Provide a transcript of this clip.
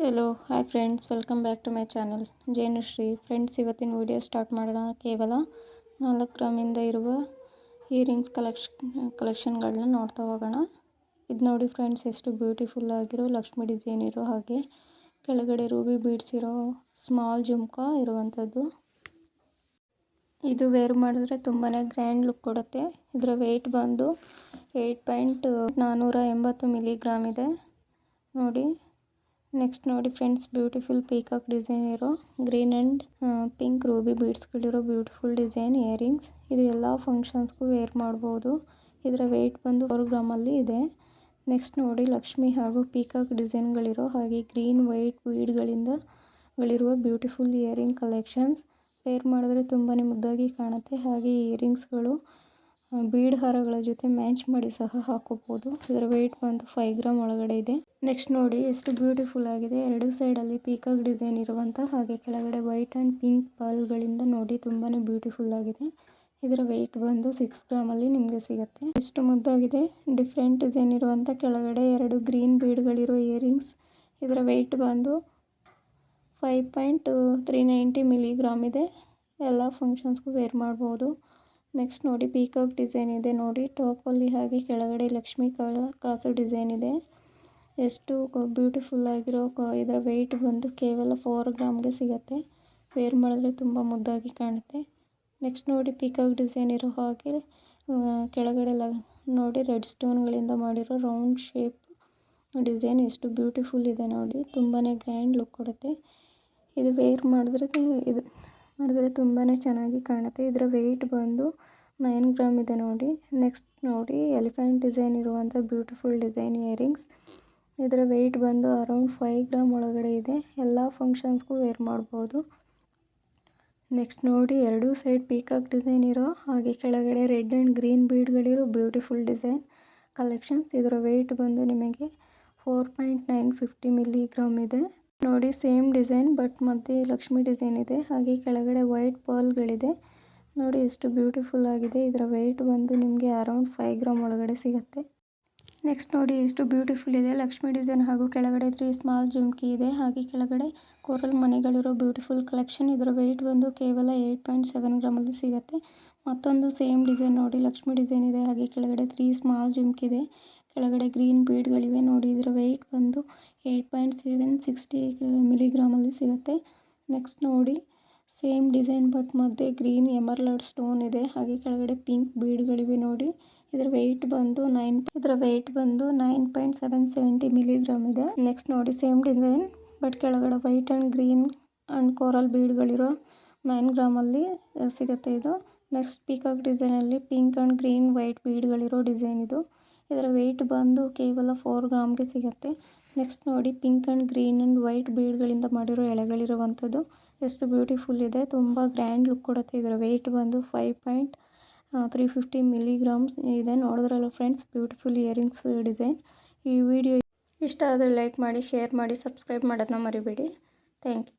Hello hi friends, welcome back to my channel Jenushree. Friends, ಇವತ್ತಿನ video start ಮಾಡೋಣ. ಕೇವಲ 4 ಗ್ರಾಮಿಂದ ಇರುವ ಇಯರಿಂಗ್ಸ್ ಕಲೆಕ್ಷನ್ಗಳನ್ನ ನೋಡ್ತಾ ಹೋಗೋಣ. ಇದು ನೋಡಿ ಫ್ರೆಂಡ್ಸ್, ಎಷ್ಟು ಬ್ಯೂಟಿಫುಲ್ ಆಗಿರೋ ಲಕ್ಷ್ಮಿ ಡಿಸೈನ್ ಇರೋ ಹಾಗೆ ಕೆಳಗಡೆ ರೂಬಿ ಬೀಡ್ಸ್ ಇರೋ ಸ್ಮಾಲ್ ಜುಮ್ಕಾ ಇರುವಂಥದ್ದು. ಇದು ವೇರ್ ಮಾಡಿದ್ರೆ ತುಂಬಾ ಗ್ರ್ಯಾಂಡ್ ಲುಕ್ ಕೊಡುತ್ತೆ. ಇದರ ವೆಯ್ಟ್ ಬಂದು 8.480 ಮಿಲಿಗ್ರಾಮ್ ಇದೆ ನೋಡಿ. ನೆಕ್ಸ್ಟ್ ನೋಡಿ ಫ್ರೆಂಡ್ಸ್, ಬ್ಯೂಟಿಫುಲ್ ಪೀಕಾಕ್ ಡಿಸೈನ್ ಇರೋ ಗ್ರೀನ್ ಆ್ಯಂಡ್ ಪಿಂಕ್ ರೂಬಿ ಬೀಡ್ಸ್ಗಳಿರೋ ಬ್ಯೂಟಿಫುಲ್ ಡಿಸೈನ್ ಇಯರಿಂಗ್ಸ್. ಇದು ಎಲ್ಲ ಫಂಕ್ಷನ್ಸ್ಗೂ ವೇರ್ ಮಾಡ್ಬೋದು. ಇದರ ವೆಯ್ಟ್ ಬಂದು 4 ಗ್ರಾಮಲ್ಲಿ ಇದೆ. ನೆಕ್ಸ್ಟ್ ನೋಡಿ, ಲಕ್ಷ್ಮಿ ಹಾಗೂ ಪೀಕಾಕ್ ಡಿಸೈನ್ಗಳಿರೋ ಹಾಗೆ ಗ್ರೀನ್ ವೈಟ್ ಬೀಡ್ಗಳಿರುವ ಬ್ಯೂಟಿಫುಲ್ ಇಯರಿಂಗ್ ಕಲೆಕ್ಷನ್ಸ್. ವೇರ್ ಮಾಡಿದ್ರೆ ತುಂಬಾ ಮುದ್ದಾಗಿ ಕಾಣುತ್ತೆ. ಹಾಗೆ ಇಯರಿಂಗ್ಸ್ಗಳು ಬೀಡ್ ಹಾರಗಳ ಜೊತೆ ಮ್ಯಾಚ್ ಮಾಡಿ ಸಹ ಹಾಕೋಬಹುದು. ಇದರ ವೆಯ್ಟ್ ಬಂದು 5 ಗ್ರಾಮ್ ಒಳಗಡೆ ಇದೆ. ನೆಕ್ಸ್ಟ್ ನೋಡಿ, ಎಷ್ಟು ಬ್ಯೂಟಿಫುಲ್ ಆಗಿದೆ. ಎರಡು ಸೈಡಲ್ಲಿ ಪೀಕಾಕ್ ಡಿಸೈನ್ ಇರುವಂಥ ಹಾಗೆ ಕೆಳಗಡೆ ವೈಟ್ ಆ್ಯಂಡ್ ಪಿಂಕ್ ಪರ್ಲ್ಗಳಿಂದ ನೋಡಿ ತುಂಬಾ ಬ್ಯೂಟಿಫುಲ್ ಆಗಿದೆ. ಇದರ ವೆಯ್ಟ್ ಬಂದು 6 ಗ್ರಾಮಲ್ಲಿ ನಿಮಗೆ ಸಿಗುತ್ತೆ. ಎಷ್ಟು ಮುದ್ದಾಗಿದೆ. ಡಿಫ್ರೆಂಟ್ ಡಿಸೈನ್ ಇರುವಂಥ ಕೆಳಗಡೆ 2 ಗ್ರೀನ್ ಬೀಡ್ಗಳಿರೋ ಇಯರಿಂಗ್ಸ್. ಇದರ ವೆಯ್ಟ್ ಬಂದು 5.390 ಮಿಲಿಗ್ರಾಮ್ ಇದೆ. ಎಲ್ಲ ಫಂಕ್ಷನ್ಸ್ಗೂ ವೇರ್ ಮಾಡ್ಬೋದು. ನೆಕ್ಸ್ಟ್ ನೋಡಿ, ಪೀಕಾಕ್ ಡಿಸೈನ್ ಇದೆ ನೋಡಿ ಟಾಪಲ್ಲಿ, ಹಾಗೆ ಕೆಳಗಡೆ ಲಕ್ಷ್ಮಿ ಕಾಸು ಡಿಸೈನ್ ಇದೆ. ಎಷ್ಟು ಬ್ಯೂಟಿಫುಲ್ ಆಗಿರೋ ಇದರ ವೆಯ್ಟ್ ಬಂದು ಕೇವಲ 4 ಗ್ರಾಮ್ಗೆ ಸಿಗುತ್ತೆ. ವೇರ್ ಮಾಡಿದ್ರೆ ತುಂಬ ಮುದ್ದಾಗಿ ಕಾಣುತ್ತೆ. ನೆಕ್ಸ್ಟ್ ನೋಡಿ, ಪೀಕಾಕ್ ಡಿಸೈನ್ ಇರೋ ಹಾಗೆ ಕೆಳಗಡೆ ನೋಡಿ ರೆಡ್ ಸ್ಟೋನ್ಗಳಿಂದ ಮಾಡಿರೋ ರೌಂಡ್ ಶೇಪ್ ಡಿಸೈನ್. ಎಷ್ಟು ಬ್ಯೂಟಿಫುಲ್ ಇದೆ ನೋಡಿ, ತುಂಬಾ ಗ್ರ್ಯಾಂಡ್ ಲುಕ್ ಕೊಡುತ್ತೆ. ಇದು ವೇರ್ ಮಾಡಿದ್ರೆ ತುಂಬಾ ಚೆನ್ನಾಗಿ ಕಾಣುತ್ತೆ. ಇದರ ವೆಯ್ಟ್ ಬಂದು 9 ಗ್ರಾಮ್ ಇದೆ ನೋಡಿ. ನೆಕ್ಸ್ಟ್ ನೋಡಿ, ಎಲಿಫೆಂಟ್ ಡಿಸೈನ್ ಇರುವಂಥ ಬ್ಯೂಟಿಫುಲ್ ಡಿಸೈನ್ ಇಯರಿಂಗ್ಸ್. ಇದರ ವೆಯ್ಟ್ ಬಂದು ಅರೌಂಡ್ 5 ಗ್ರಾಮ್ ಒಳಗಡೆ ಇದೆ. ಎಲ್ಲ ಫಂಕ್ಷನ್ಸ್ಗೂ ವೇರ್ ಮಾಡ್ಬೋದು. ನೆಕ್ಸ್ಟ್ ನೋಡಿ, ಎರಡೂ ಸೈಡ್ ಪೀಕಾಕ್ ಡಿಸೈನ್ ಇರೋ ಹಾಗೆ ಕೆಳಗಡೆ ರೆಡ್ ಆ್ಯಂಡ್ ಗ್ರೀನ್ ಬೀಡ್ಗಳಿರೋ ಬ್ಯೂಟಿಫುಲ್ ಡಿಸೈನ್ ಕಲೆಕ್ಷನ್ಸ್. ಇದರ ವೆಯ್ಟ್ ಬಂದು ನಿಮಗೆ 4.950 ಮಿಲಿಗ್ರಾಮ್ ಇದೆ ನೋಡಿ. ಸೇಮ್ ಡಿಸೈನ್ ಬಟ್ ಮಧ್ಯೆ ಲಕ್ಷ್ಮಿ ಡಿಸೈನ್ ಇದೆ. ಹಾಗೆ ಕೆಳಗಡೆ ವೈಟ್ ಪರ್ಲ್ಗಳಿದೆ ನೋಡಿ, ಎಷ್ಟು ಬ್ಯೂಟಿಫುಲ್ ಆಗಿದೆ. ಇದರ ವೆಯ್ಟ್ ಬಂದು ನಿಮಗೆ ಅರೌಂಡ್ 5 ಗ್ರಾಮ್ ಒಳಗಡೆ ಸಿಗುತ್ತೆ. ನೆಕ್ಸ್ಟ್ ನೋಡಿ, ಎಷ್ಟು ಬ್ಯೂಟಿಫುಲ್ ಇದೆ. ಲಕ್ಷ್ಮಿ ಡಿಸೈನ್ ಹಾಗೂ ಕೆಳಗಡೆ 3 ಸ್ಮಾಲ್ ಜುಮ್ಕಿ ಇದೆ. ಹಾಗೆ ಕೆಳಗಡೆ ಕೋರಲ್ ಮಣಿಗಳಿರೋ ಬ್ಯೂಟಿಫುಲ್ ಕಲೆಕ್ಷನ್. ಇದರ ವೆಯ್ಟ್ ಬಂದು ಕೇವಲ 8.7 ಗ್ರಾಮಲ್ಲಿ ಸಿಗುತ್ತೆ. ಮತ್ತೊಂದು ಸೇಮ್ ಡಿಸೈನ್ ನೋಡಿ, ಲಕ್ಷ್ಮಿ ಡಿಸೈನ್ ಇದೆ. ಹಾಗೆ ಕೆಳಗಡೆ 3 ಸ್ಮಾಲ್ ಜುಮ್ಕಿ ಇದೆ. ಕೆಳಗಡೆ ಗ್ರೀನ್ ಬೀಡ್ಗಳಿವೆ ನೋಡಿ. ಇದರ ವೆಯ್ಟ್ ಬಂದು 8.760 ಮಿಲಿಗ್ರಾಮಲ್ಲಿ ಸಿಗುತ್ತೆ. ನೆಕ್ಸ್ಟ್ ನೋಡಿ, ಸೇಮ್ ಡಿಸೈನ್ ಬಟ್ ಮಧ್ಯೆ ಗ್ರೀನ್ ಎಮರ್ಲ್ಡ್ ಸ್ಟೋನ್ ಇದೆ. ಹಾಗೆ ಕೆಳಗಡೆ ಪಿಂಕ್ ಬೀಡ್ಗಳಿವೆ ನೋಡಿ. ಇದರ ವೆಯ್ಟ್ ಬಂದು 9.770 ಮಿಲಿಗ್ರಾಮ್ ಇದೆ. ನೆಕ್ಸ್ಟ್ ನೋಡಿ, ಸೇಮ್ ಡಿಸೈನ್ ಬಟ್ ಕೆಳಗಡೆ white and green and coral ಬೀಡ್ಗಳಿರೋ 9 ಗ್ರಾಮಲ್ಲಿ ಸಿಗುತ್ತೆ ಇದು. ನೆಕ್ಸ್ಟ್ ಪೀಕಾಕ್ ಡಿಸೈನಲ್ಲಿ ಪಿಂಕ್ ಆ್ಯಂಡ್ ಗ್ರೀನ್ ವೈಟ್ ಬೀಡ್ಗಳಿರೋ ಡಿಸೈನ್ ಇದು. ಇದರ ವೆಯ್ಟ್ ಬಂದು ಕೇವಲ 4 ಗ್ರಾಮ್ಗೆ ಸಿಗುತ್ತೆ. ನೆಕ್ಸ್ಟ್ ನೋಡಿ, pink and green and white ಬೀಡ್ಗಳಿಂದ ಮಾಡಿರೋ ಎಳೆಗಳಿರುವಂಥದ್ದು. ಎಷ್ಟು ಬ್ಯೂಟಿಫುಲ್ ಇದೆ, ತುಂಬ ಗ್ರ್ಯಾಂಡ್ ಲುಕ್ ಕೊಡುತ್ತೆ. ಇದರ ವೆಯ್ಟ್ ಬಂದು 5.350 ಮಿಲಿಗ್ರಾಮ್ಸ್ ಇದೆ. ನೋಡಿದ್ರಲ್ಲ ಫ್ರೆಂಡ್ಸ್, ಬ್ಯೂಟಿಫುಲ್ ಇಯರಿಂಗ್ಸ್ ಡಿಸೈನ್. ಈ ವಿಡಿಯೋ ಇಷ್ಟ ಆದರೆ ಲೈಕ್ ಮಾಡಿ, ಶೇರ್ ಮಾಡಿ, ಸಬ್ಸ್ಕ್ರೈಬ್ ಮಾಡೋದನ್ನ ಮರಿಬೇಡಿ. Thank you.